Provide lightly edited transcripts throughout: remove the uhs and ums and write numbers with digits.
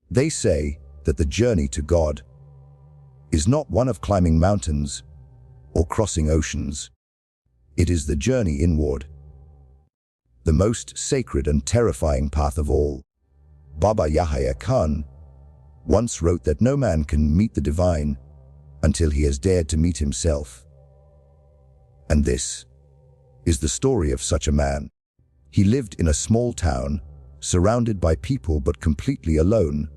They say that the journey to God is not one of climbing mountains or crossing oceans. It is the journey inward, the most sacred and terrifying path of all. Baba Yahya Khan once wrote that no man can meet the divine until he has dared to meet himself. And this is the story of such a man. He lived in a small town, surrounded by people but completely alone.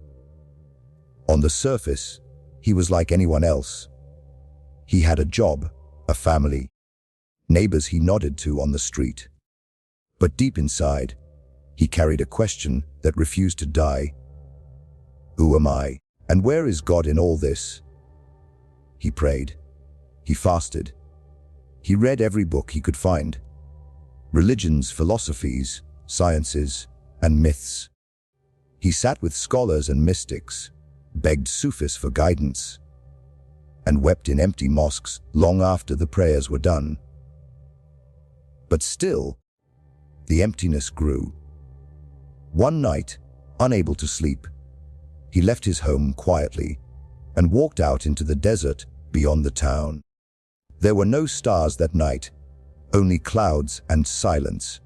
On the surface, he was like anyone else. He had a job, a family, neighbors he nodded to on the street. But deep inside, he carried a question that refused to die. Who am I? And where is God in all this? He prayed. He fasted. He read every book he could find. Religions, philosophies, sciences, and myths. He sat with scholars and mystics, begged Sufis for guidance, and wept in empty mosques long after the prayers were done. But still, the emptiness grew. One night, unable to sleep, he left his home quietly and walked out into the desert beyond the town. There were no stars that night, only clouds and silence.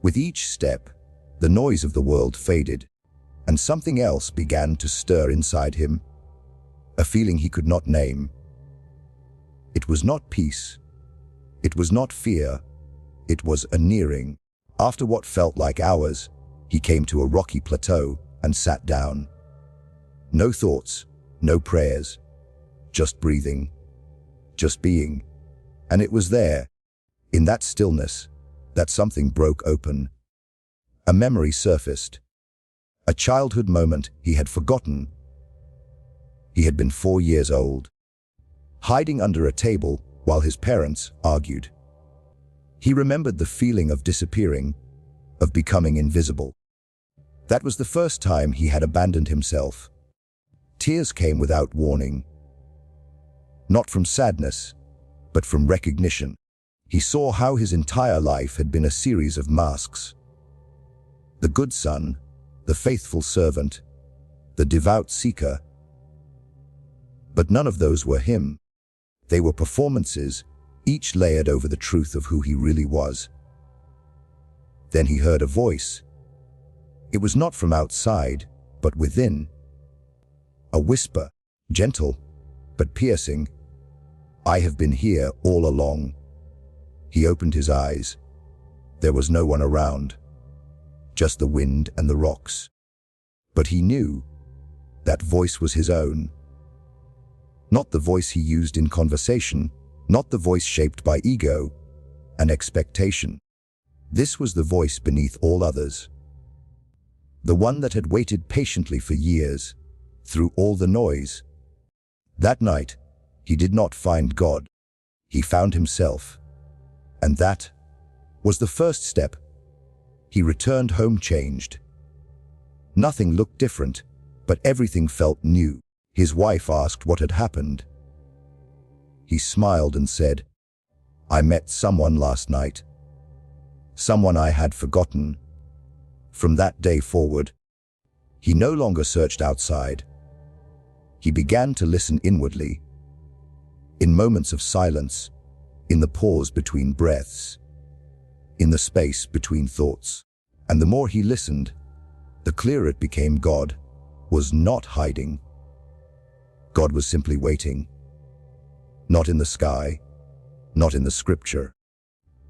With each step, the noise of the world faded, and something else began to stir inside him, a feeling he could not name. It was not peace. It was not fear. It was a nearing. After what felt like hours, he came to a rocky plateau and sat down. No thoughts, no prayers, just breathing, just being. And it was there, in that stillness, that something broke open. A memory surfaced. A childhood moment he had forgotten. He had been 4 years old, hiding under a table while his parents argued. He remembered the feeling of disappearing, of becoming invisible. That was the first time he had abandoned himself. Tears came without warning. Not from sadness, but from recognition. He saw how his entire life had been a series of masks. The good son, the faithful servant, the devout seeker. But none of those were him. They were performances, each layered over the truth of who he really was. Then he heard a voice. It was not from outside, but within. A whisper, gentle, but piercing. I have been here all along. He opened his eyes. There was no one around, just the wind and the rocks. But he knew that voice was his own. Not the voice he used in conversation, not the voice shaped by ego and expectation. This was the voice beneath all others. The one that had waited patiently for years, through all the noise. That night, he did not find God. He found himself. And that was the first step. He returned home changed. Nothing looked different, but everything felt new. His wife asked what had happened. He smiled and said, I met someone last night. Someone I had forgotten. From that day forward, he no longer searched outside. He began to listen inwardly. In moments of silence, in the pause between breaths, in the space between thoughts. And the more he listened, the clearer it became. God was not hiding. God was simply waiting. Not in the sky, not in the scripture,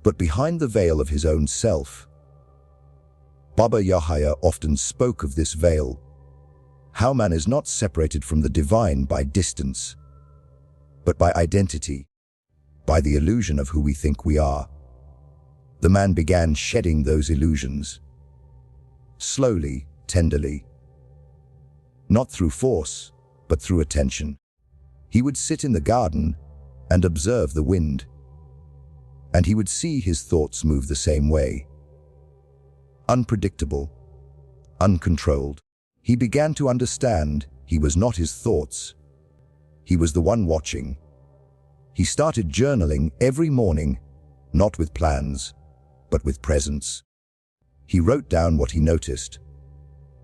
but behind the veil of his own self. Baba Yahya often spoke of this veil, how man is not separated from the divine by distance, but by identity, by the illusion of who we think we are. The man began shedding those illusions, slowly, tenderly, not through force, but through attention. He would sit in the garden and observe the wind, and he would see his thoughts move the same way. Unpredictable, uncontrolled. He began to understand he was not his thoughts. He was the one watching. He started journaling every morning, not with plans, but with presence. He wrote down what he noticed,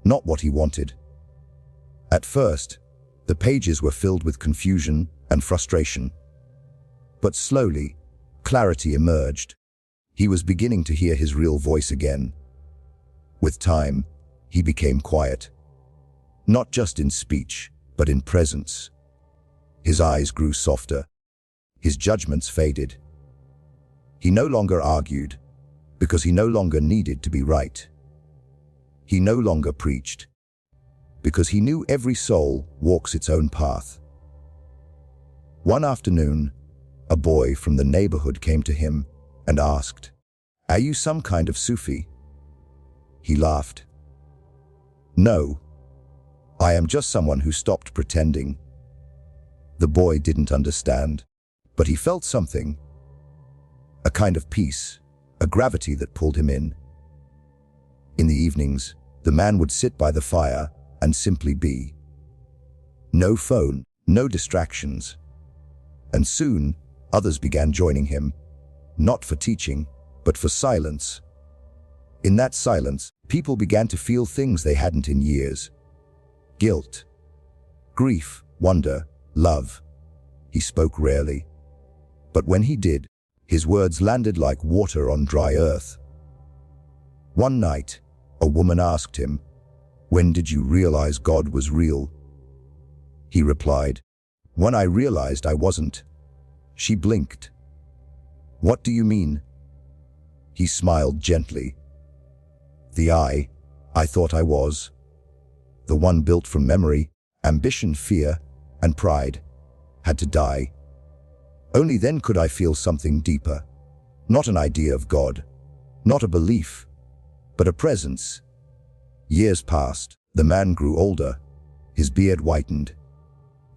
not what he wanted, At first, the pages were filled with confusion and frustration. But slowly, clarity emerged. He was beginning to hear his real voice again. With time, he became quiet. Not just in speech, but in presence. His eyes grew softer. His judgments faded. He no longer argued, because he no longer needed to be right. He no longer preached, because he knew every soul walks its own path. One afternoon, a boy from the neighborhood came to him and asked, "Are you some kind of Sufi?" He laughed. "No, I am just someone who stopped pretending." The boy didn't understand, but he felt something. A kind of peace, a gravity that pulled him in. In the evenings, the man would sit by the fire and simply be. No phone, no distractions. And soon, others began joining him, not for teaching, but for silence. In that silence, people began to feel things they hadn't in years. Guilt, grief, wonder, love. He spoke rarely. But when he did, his words landed like water on dry earth. One night, a woman asked him, "When did you realize God was real?" He replied, "When I realized I wasn't." She blinked. "What do you mean?" He smiled gently. "The I thought I was. The one built from memory, ambition, fear, and pride, had to die. Only then could I feel something deeper. Not an idea of God, not a belief, but a presence." Years passed. The man grew older. His beard whitened.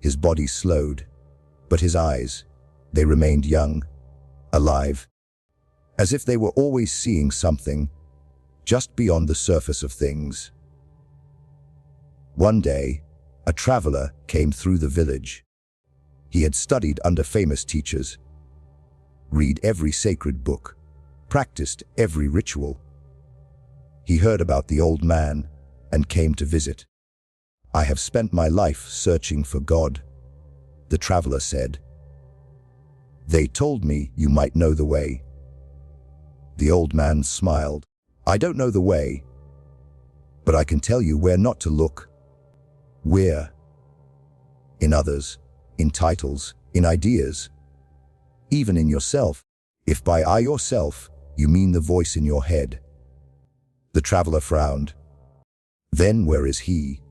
His body slowed. But his eyes, they remained young, alive. As if they were always seeing something, just beyond the surface of things. One day, a traveler came through the village. He had studied under famous teachers, read every sacred book, practiced every ritual. He heard about the old man and came to visit. "I have spent my life searching for God," the traveler said. "They told me you might know the way." The old man smiled. "I don't know the way, but I can tell you where not to look." Where? In others, in titles, in ideas, even in yourself, if by I yourself you mean the voice in your head. The traveler frowned. "Then where is he?"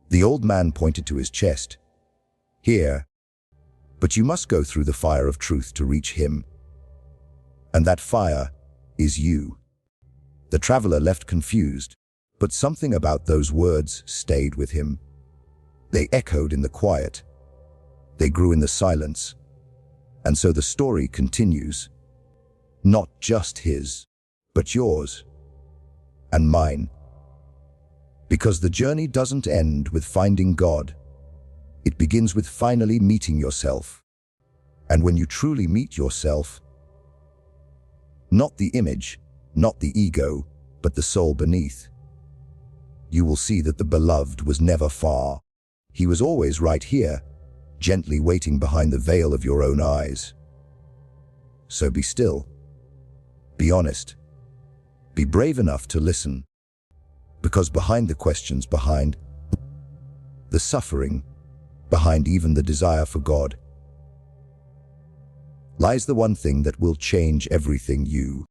The old man pointed to his chest. "Here. But you must go through the fire of truth to reach him. And that fire is you." The traveler left confused, but something about those words stayed with him. They echoed in the quiet. They grew in the silence. And so the story continues. Not just his, but yours. And mine. Because the journey doesn't end with finding God. It begins with finally meeting yourself. And when you truly meet yourself, not the image, not the ego, but the soul beneath, you will see that the beloved was never far. He was always right here, gently waiting behind the veil of your own eyes. So be still. Be honest. Be brave enough to listen. Because behind the questions, behind the suffering, behind even the desire for God, lies the one thing that will change everything. You